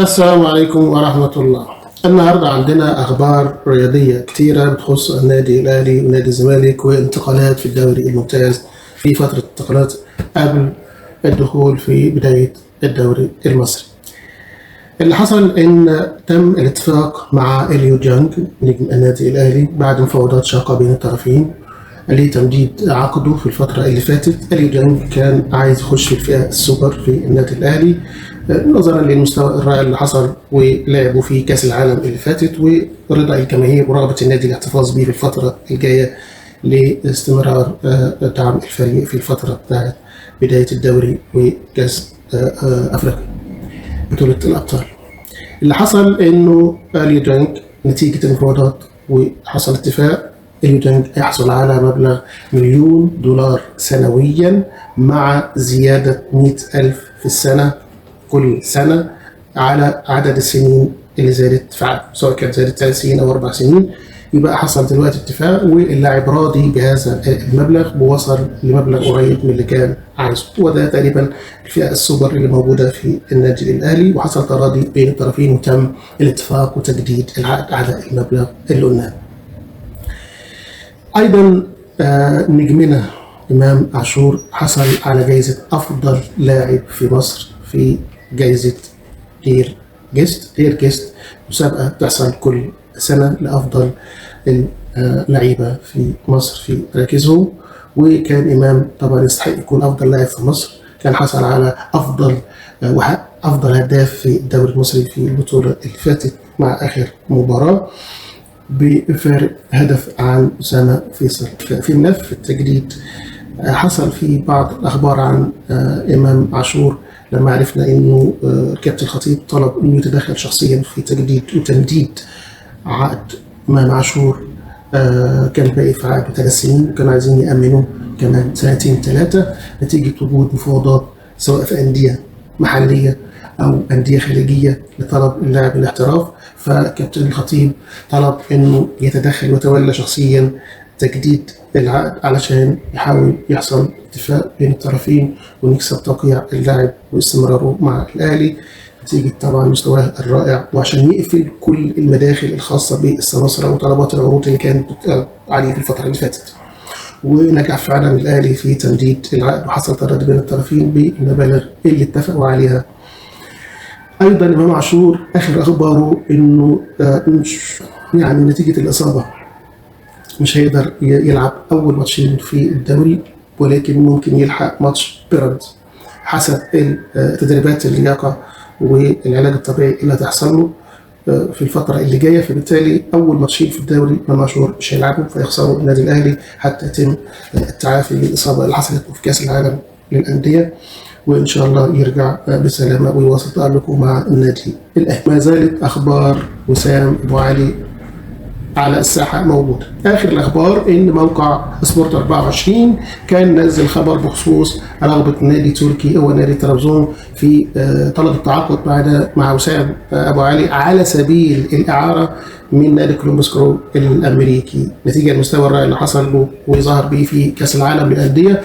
السلام عليكم ورحمة الله. النهاردة عندنا أخبار رياضية كتيرة بتخص النادي الأهلي ونادي الزمالك وانتقالات في الدوري الممتاز في فترة الانتقالات قبل الدخول في بداية الدوري المصري. اللي حصل إن تم الاتفاق مع إليو ديانج نجم النادي الأهلي بعد مفاوضات شاقة بين الطرفين لتمديد عقده في الفترة اللي فاتت. إليو ديانج كان عايز يخش في الفئة السوبر في النادي الأهلي نظرا للمستوى الرائع اللي حصل ولعبوا في كاس العالم اللي فاتت ورضا الجماهير ورغبه النادي الاحتفاظ به في الفتره الجايه لاستمرار دعم الفريق في الفتره بتاعت بدايه الدوري وكاس افريقيا بطوله الابطال. اللي حصل انه اليو ديانج نتيجه المفاوضات وحصل اتفاق اليو ديانج يحصل على مبلغ $1,000,000 سنويا مع زياده 100,000 في السنه كل سنة على عدد السنين اللي زادت في عقد، سواء كانت زادت 3 سنين أو 4 سنين. يبقى حصل دلوقتي اتفاق واللاعب راضي بهذا المبلغ ووصل لمبلغ قريب من اللي كان عايزه، وده تقريبا الفئة السوبر اللي موجودة في النادي الأهلي، وحصل تراضي بين الطرفين وتم الاتفاق وتجديد العقد على المبلغ اللي قلناه. أيضا نجمنا إمام عاشور حصل على جائزة أفضل لاعب في مصر في جائزة دير جيست، مسابقة بتحصل كل سنة لأفضل اللعيبة في مصر في مراكزهم، وكان إمام طبعا يستحق يكون أفضل لاعب في مصر. كان حصل على أفضل هداف في الدوري المصري في البطولة اللي فاتت مع آخر مباراة بفارق هدف عن أسامة فيصل. في ملف التجديد حصل في بعض الأخبار عن إمام عاشور لما عرفنا انه كابتن الخطيب طلب انه يتدخل شخصيا في تجديد وتمديد عقد امام عاشور. كان باقي في عقده 3 سنين وكانوا عايزين يأمنوه كمان 2-3 نتيجة وجود مفاوضات سواء في أندية محلية أو أندية خارجية لطلب اللاعب الاحتراف. فكابتن الخطيب طلب انه يتدخل ويتولى شخصيا تجديد العقد علشان يحاول يحصل اتفاق بين الطرفين ونكسب توقيع اللاعب واستمراره مع الأهلي نتيجة طبعا مستواه الرائع، وعشان يقفل كل المداخل الخاصة بالسماسرة وطلبات العروض اللي كانت عليه في الفترة اللي فاتت. ونجح فعلا الأهلي في تمديد العقد وحصل تراضي بين الطرفين بالمبالغ اللي اتفقوا عليها. أيضا إمام عاشور آخر أخباره إنه يعني نتيجة الإصابة مش هيقدر يلعب أول ماتشين في الدوري، ولكن ممكن يلحق ماتش بيراميدز حسب تدريبات اللياقة والعلاج الطبيعي اللي هتحصل له في الفترة اللي جاية. فبالتالي أول ماتشين في الدوري إمام عاشور مش هيلعبوا فيخسروا النادي الأهلي حتى يتم التعافي من الإصابة اللي حصلت في كأس العالم للأندية، وإن شاء الله يرجع بسلامة ويواصل تألقه مع النادي الأهلي. ما زالت أخبار وسام أبو علي على الساحة موجودة. آخر الأخبار إن موقع سبورت 24 كان نزل خبر بخصوص رغبة نادي تركي أو نادي طرابزون في طلب التعاقد مع وسام أبو علي على سبيل الإعارة من نادي كولومبوس كرو الأمريكي نتيجة المستوى الرائع اللي حصل له وظهر به في كأس العالم للأندية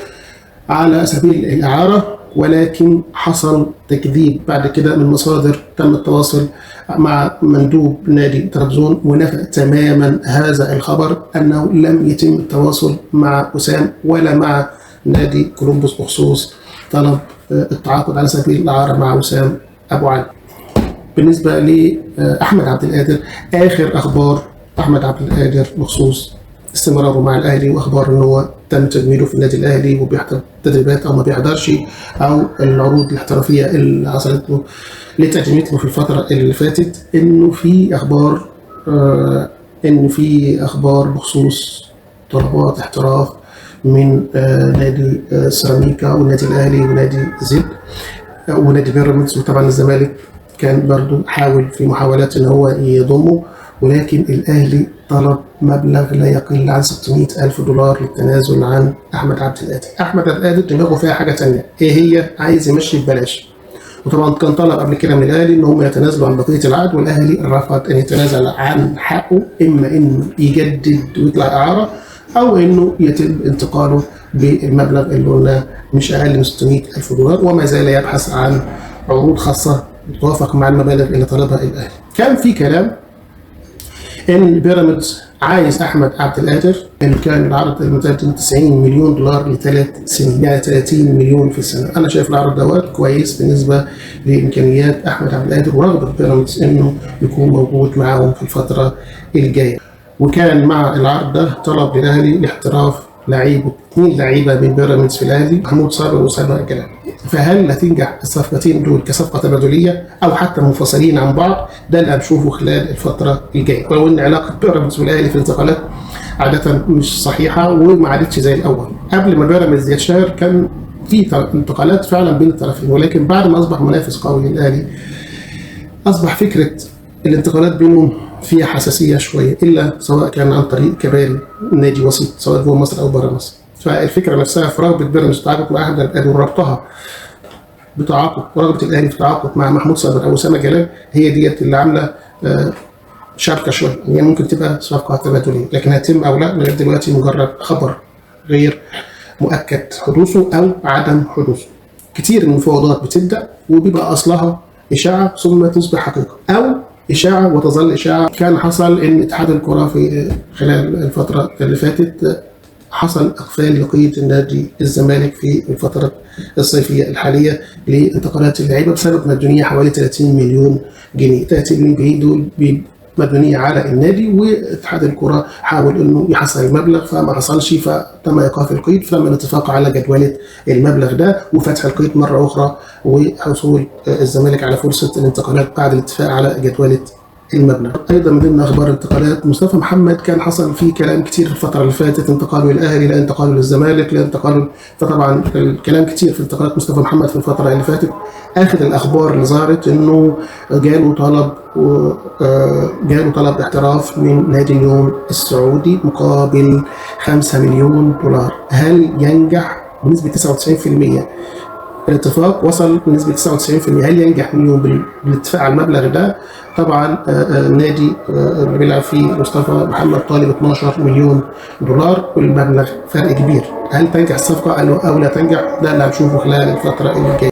على سبيل الإعارة. ولكن حصل تكذيب بعد كده من مصادر تم التواصل مع مندوب نادي طرابزون ونفى تماما هذا الخبر أنه لم يتم التواصل مع وسام ولا مع نادي كولومبوس بخصوص طلب التعاقد على سبيل الإعارة مع وسام أبو علي. بالنسبة لأحمد عبد القادر آخر أخبار أحمد عبد القادر بخصوص استمراره مع الأهلي وأخبار أنه هو تم تجميله في النادي الأهلي وبيحضر تدريبات أو ما بيحضرش أو العروض الاحترافية اللي حصلت له لتقديمته في الفترة اللي فاتت. إنه في أخبار بخصوص طلبات احتراف من نادي سيراميكا والنادي الأهلي ونادي زد ونادي بيراميدز، وطبعا الزمالك كان برضو حاول في محاولات إن هو يضمه، ولكن الأهلي طلب مبلغ لا يقل عن $600,000 للتنازل عن أحمد عبد القادر. أحمد عبد القادر دماغه فيها حاجة تانية، إيه هي؟ عايز يمشي ببلاش. وطبعا كان طلب قبل كده من الأهلي إن هم يتنازلوا عن بقية العقد، والأهلي رفض أن يتنازل عن حقه، إما إنه يجدد ويطلع إعارة أو إنه يتم انتقاله بالمبلغ اللي قلنا مش أقل من $600,000، وما زال يبحث عن عروض خاصة متوافق مع المبالغ اللي طلبها الاهلي. كان في كلام ان بيراميدز عايز احمد عبد القادر، اللي كان العرض المتقدم 90 مليون دولار ل3 سنين، يعني 30 مليون في السنه. انا شايف العرض دوت كويس بالنسبه لامكانيات احمد عبد القادر ورغبه بيراميدز انه يكون موجود معاهم في الفتره الجايه. وكان مع العرض ده طلب للاهلي لاحتراف لعيبه، 2 لعيبه من بيراميدز في الاهلي، محمود صابر واسامه جلال. فهل هتنجح الصفقتين دول كصفقه تبادليه او حتى منفصلين عن بعض؟ ده اللي هنشوفه خلال الفتره الجايه. ولو ان علاقه بيراميدز والاهلي في الانتقالات عاده مش صحيحه وما عادتش زي الاول. قبل ما بيراميدز يتشهر كان في انتقالات فعلا بين الطرفين، ولكن بعد ما اصبح منافس قوي للاهلي اصبح فكره الانتقالات بينهم فيها حساسيه شويه، الا سواء كان عن طريق كباري نادي وسيط سواء جوه مصر او بره مصر. فالفكره نفسها في رغبه بيراميدز في التعاقد مع احمد القادر وربطها بتعاقد ورغبه الاهلي في التعاقد مع محمود صابر او اسامه جلال، هي ديت اللي عامله شبكه شويه. يعني ممكن تبقى صفقه تبادليه، لكن هتتم او لا لغايه دلوقتي مجرد خبر غير مؤكد حدوثه او عدم حدوثه. كتير من المفاوضات بتبدا وبيبقى اصلها اشاعه ثم تصبح حقيقه، او اشاعه وتظل اشاعه. كان حصل ان اتحاد الكره في خلال الفتره اللي فاتت حصل اقفال لقيد النادي الزمالك في الفتره الصيفيه الحاليه لانتقالات اللعيبه بسبب مديونيه حوالي 30 مليون جنيه. 30 مليون جنيه دول مديونيه على النادي، واتحاد الكره حاول انه يحصل المبلغ فما حصلش، فتم ايقاف القيد. فتم الاتفاق على جدوله المبلغ ده وفتح القيد مره اخرى، وحصول الزمالك على فرصه الانتقالات بعد الاتفاق على جدوله المبلغ. ايضا من ضمن اخبار الانتقالات مصطفى محمد، كان حصل فيه كلام كتير الفتره اللي فاتت، انتقاله للاهلي، لا انتقاله للزمالك، لا انتقاله. فطبعا الكلام كتير في انتقالات مصطفى محمد في الفتره اللي فاتت. اخر الاخبار اللي ظهرت انه جاله طلب احتراف من نادي اليوم السعودي مقابل 5 مليون دولار. هل ينجح بنسبه 99%؟ الاتفاق وصل بنسبه 99%. هل ينجح اليوم بالاتفاق على المبلغ ده؟ طبعا النادي اللي بيلعب فيه مصطفى محمد طالب 12 مليون دولار، والمبلغ فرق كبير. هل تنجح الصفقه او لا تنجح؟ ده اللي هنشوفه خلال الفتره اللي جايه.